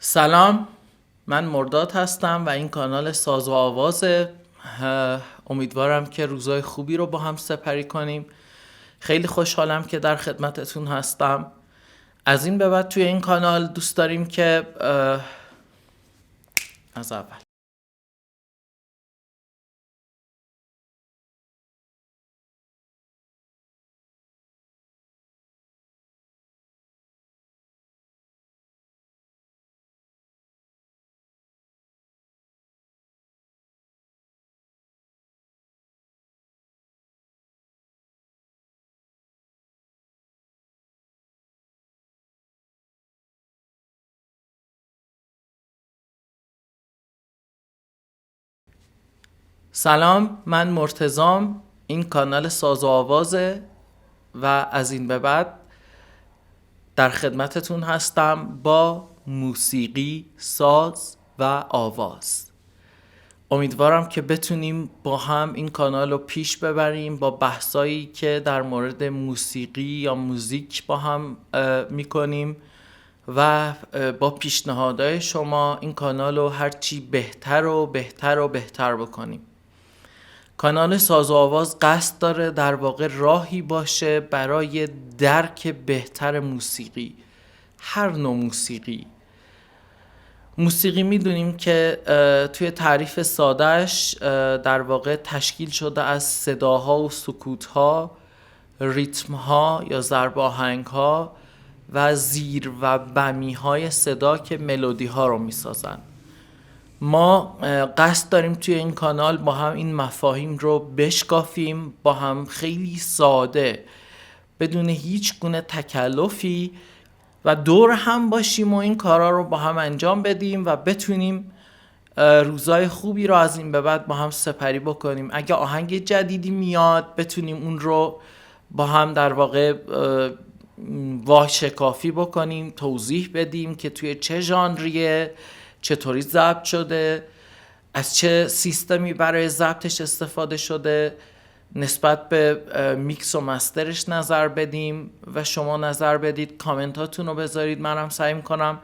سلام، من مرداد هستم و این کانال ساز و آوازه. امیدوارم که روزای خوبی رو با هم سپری کنیم. خیلی خوشحالم که در خدمتتون هستم. از این به بعد توی این کانال دوست داریم که از اول سلام، من مرتضام. این کانال ساز و آوازه و از این به بعد در خدمتتون هستم با موسیقی، ساز و آواز. امیدوارم که بتونیم با هم این کانال رو پیش ببریم با بحثایی که در مورد موسیقی یا موزیک با هم میکنیم و با پیشنهادهای شما این کانال رو هرچی بهتر و بهتر و بهتر بکنیم. کانال ساز و آواز قصد داره در واقع راهی باشه برای درک بهتر موسیقی، هر نوع موسیقی. موسیقی میدونیم که توی تعریف سادهش در واقع تشکیل شده از صداها و سکوتها، ریتمها یا ضرب آهنگها و زیر و بمیهای صدا که ملودی ها رو میسازن. ما قصد داریم توی این کانال با هم این مفاهیم رو بشکافیم، با هم خیلی ساده بدون هیچ گونه تکلفی و دور هم باشیم و این کارا رو با هم انجام بدیم و بتونیم روزای خوبی رو از این به بعد با هم سپری بکنیم. اگه آهنگ جدیدی میاد بتونیم اون رو با هم در واقع واشکافی بکنیم، توضیح بدیم که توی چه ژانریه، چطوری ضبط شده، از چه سیستمی برای ضبطش استفاده شده، نسبت به میکس و مسترش نظر بدیم و شما نظر بدید، کامنتاتون رو بذارید. منم سعی میکنم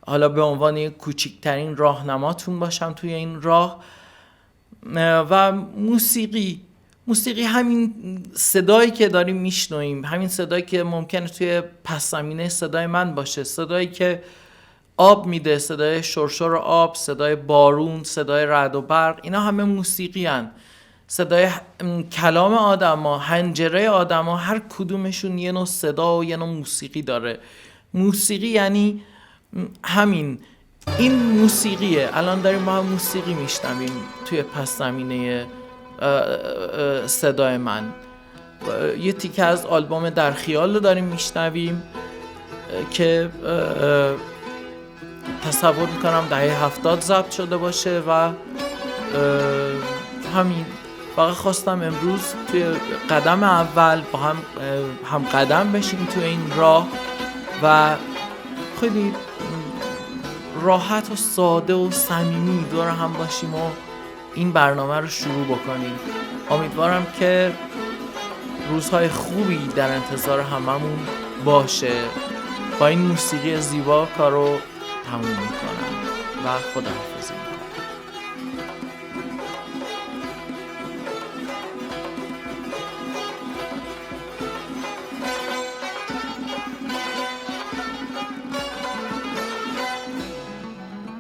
حالا به عنوان کوچکترین راهنماتون باشم توی این راه. و موسیقی همین صدایی که داریم میشنویم، همین صدایی که ممکنه توی پس زمینه صدای من باشه، صدایی که آب میده، صدای شرشر آب، صدای بارون، صدای رعد و برق، اینا همه موسیقی هن. صدای کلام آدم ها، حنجره آدم ها، هر کدومشون یه نوع صدا و یه نوع موسیقی داره. موسیقی یعنی همین، این موسیقیه. الان داریم با هم موسیقی میشنویم توی پس زمینه صدای من. یه تیکه از آلبوم در خیال رو داریم میشنویم که تصور میکنم دهه 70 ضبط شده باشه و همین. فقط خواستم امروز توی قدم اول با هم قدم بشیم توی این راه و خیلی راحت و ساده و صمیمی دور هم باشیم و این برنامه رو شروع بکنیم. امیدوارم که روزهای خوبی در انتظار هممون باشه. با این موسیقی زیبا کارو تموم میکنم و خداحافظی.